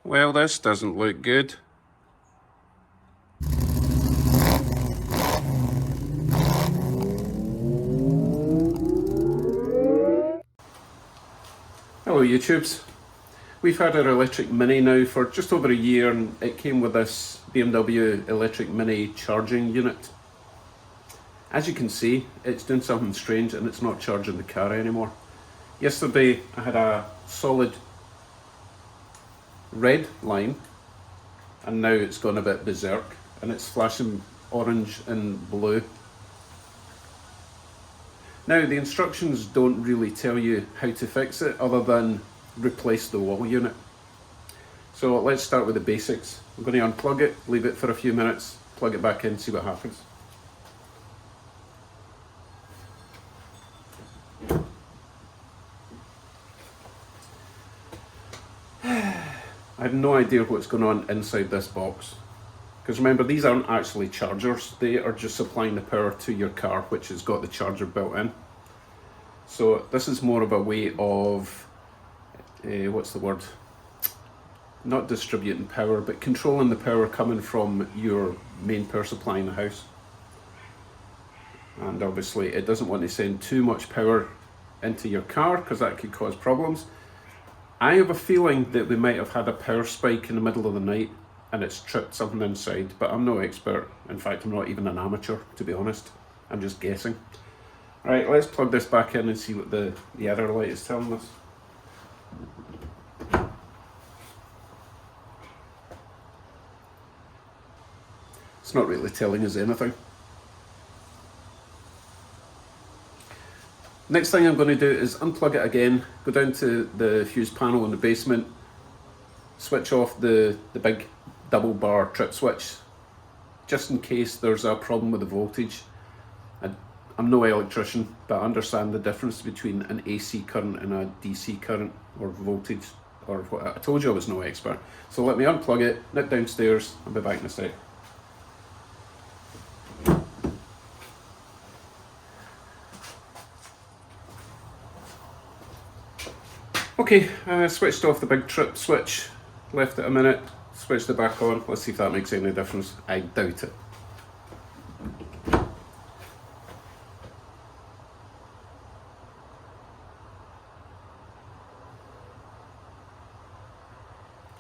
Well, this doesn't look good. Hello YouTubes. We've had our electric Mini now for just over a year, and it came with this BMW electric Mini charging unit. As you can see, it's doing something strange and it's not charging the car anymore. Yesterday I had a solid red line and now it's gone a bit berserk and it's flashing orange and blue. Now the instructions don't really tell you how to fix it other than replace the wall unit. So let's start with the basics. I'm going to unplug it, leave it for a few minutes, plug it back in, see what happens. I have no idea what's going on inside this box. Because remember, these aren't actually chargers, they are just supplying the power to your car, which has got the charger built in. So this is more of a way of, what's the word? Not distributing power, but controlling the power coming from your main power supply in the house. And obviously it doesn't want to send too much power into your car because that could cause problems. I have a feeling that we might have had a power spike in the middle of the night and it's tripped something inside, but I'm no expert. In fact, I'm not even an amateur, to be honest. I'm just guessing. Right, let's plug this back in and see what the other light is telling us. It's not really telling us anything. Next thing I'm going to do is unplug it again, go down to the fuse panel in the basement, switch off the big double bar trip switch, just in case there's a problem with the voltage. I'm no electrician, but I understand the difference between an AC current and a DC current or voltage, or what. I told you I was no expert. So let me unplug it, nip downstairs, I'll be back in a sec. Okay, I switched off the big trip switch, left it a minute, switched it back on. Let's see if that makes any difference. I doubt it.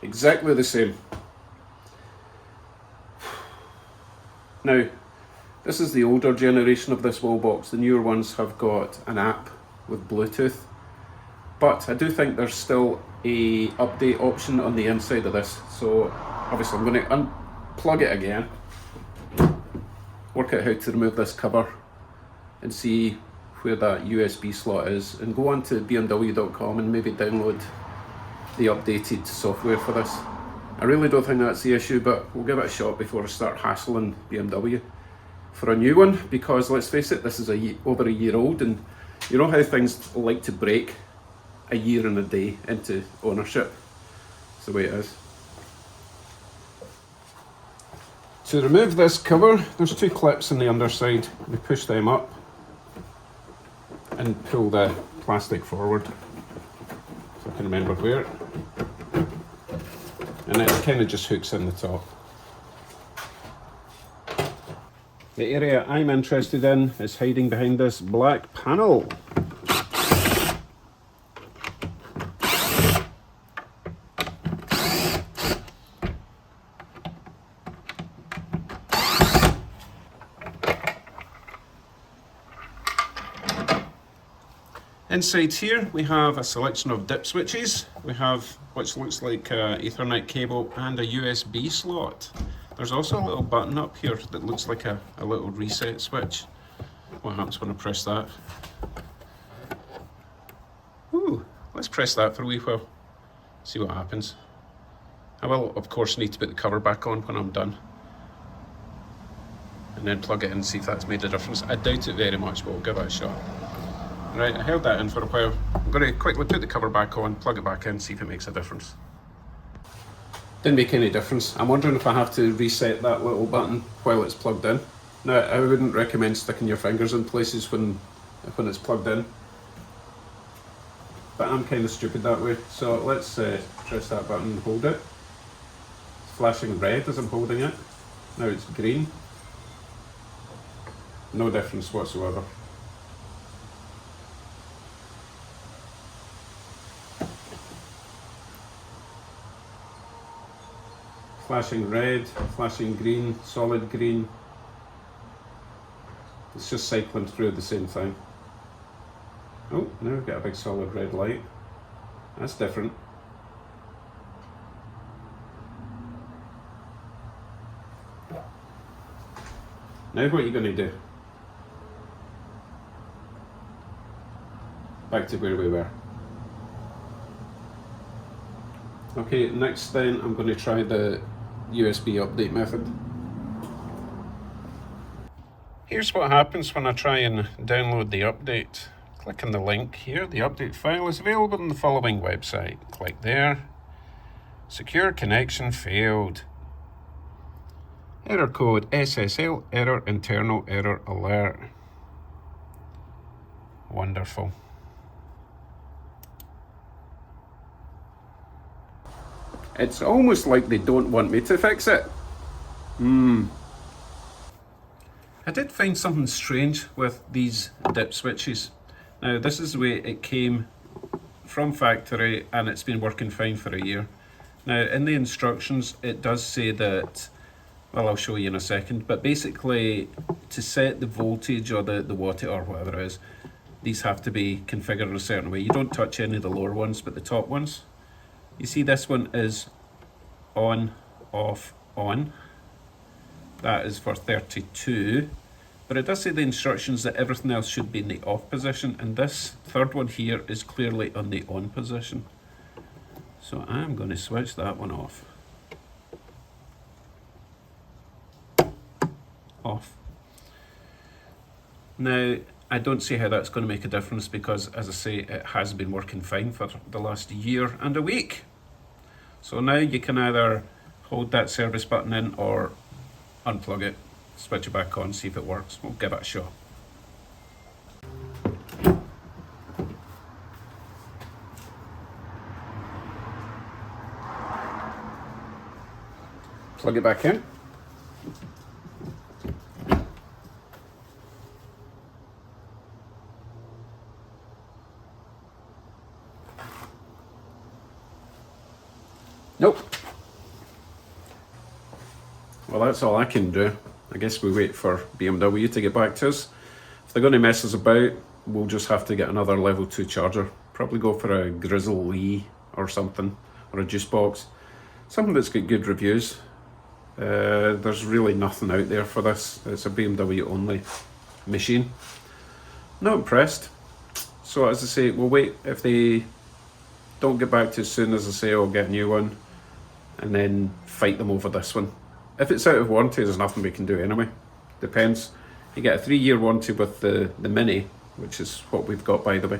Exactly the same. Now, this is the older generation of this Wallbox. The newer ones have got an app with Bluetooth. But I do think there's still a update option on the inside of this. So obviously I'm going to unplug it again, work out how to remove this cover and see where that USB slot is, and go on to BMW.com and maybe download the updated software for this. I really don't think that's the issue, but we'll give it a shot before I start hassling BMW for a new one, because let's face it, this is over a year old, and you know how things like to break a year and a day into ownership. It's the way it is. To remove this cover, there's two clips on the underside. We push them up and pull the plastic forward, so I can remember where. And then it kind of just hooks in the top. The area I'm interested in is hiding behind this black panel. Inside here we have a selection of dip switches. We have which looks like an Ethernet cable and a USB slot. There's also a little button up here that looks like a little reset switch. What happens when I press that? Ooh, let's press that for a wee while, see what happens. I will of course need to put the cover back on when I'm done, and then plug it in and see if that's made a difference. I doubt it very much, but we'll give it a shot. Right, I held that in for a while. I'm going to quickly put the cover back on, plug it back in, see if it makes a difference. Didn't make any difference. I'm wondering if I have to reset that little button while it's plugged in. Now, I wouldn't recommend sticking your fingers in places when it's plugged in, but I'm kind of stupid that way. So let's press that button and hold it. flashing red as I'm holding it. Now it's green. No difference whatsoever. Flashing red, flashing green, solid green. It's just cycling through at the same time. Oh, now we've got a big solid red light. That's different. Now what are you going to do? Back to where we were. Okay, next then I'm going to try the USB update method. Here's what happens when I try and download the update. Click on the link here. The update file is available on the following website. Click there. Secure connection failed. Error code SSL error internal error alert. Wonderful. It's almost like they don't want me to fix it. I did find something strange with these dip switches. Now this is the way it came from factory and it's been working fine for a year. Now in the instructions it does say that, well, I'll show you in a second, but basically to set the voltage or the watt or whatever it is, these have to be configured in a certain way. You don't touch any of the lower ones, but the top ones. You see this one is on, off, on. That is for 32, but it does say the instructions that everything else should be in the off position, and this third one here is clearly on the on position. So I'm going to switch that one off. Off. Now, I don't see how that's going to make a difference because, as I say, it has been working fine for the last year and a week. So now you can either hold that service button in or unplug it, switch it back on, see if it works. We'll give it a shot. Plug it back in. Nope. Well, that's all I can do. I guess we wait for BMW to get back to us. If they're going to mess us about, we'll just have to get another level 2 charger. Probably go for a Grizzle Lee or something, or a juice box. Something that's got good reviews. There's really nothing out there for this. It's a BMW only machine. Not impressed. So as I say, we'll wait. If they don't get back to us soon, as I say, I'll get a new one and then fight them over this one. If it's out of warranty, there's nothing we can do anyway. Depends. You get a 3-year warranty with the Mini, which is what we've got, by the way.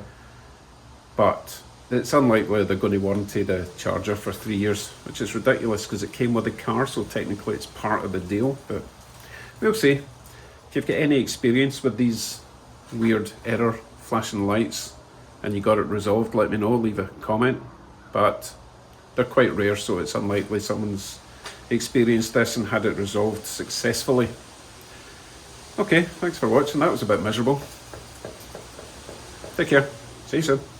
But it's unlikely they're going to warranty the charger for 3 years, which is ridiculous because it came with the car, so technically it's part of the deal. But we'll see. If you've got any experience with these weird error flashing lights and you got it resolved, let me know, leave a comment. But they're quite rare, so it's unlikely someone's experienced this and had it resolved successfully. Okay, thanks for watching. That was a bit miserable. Take care. See you soon.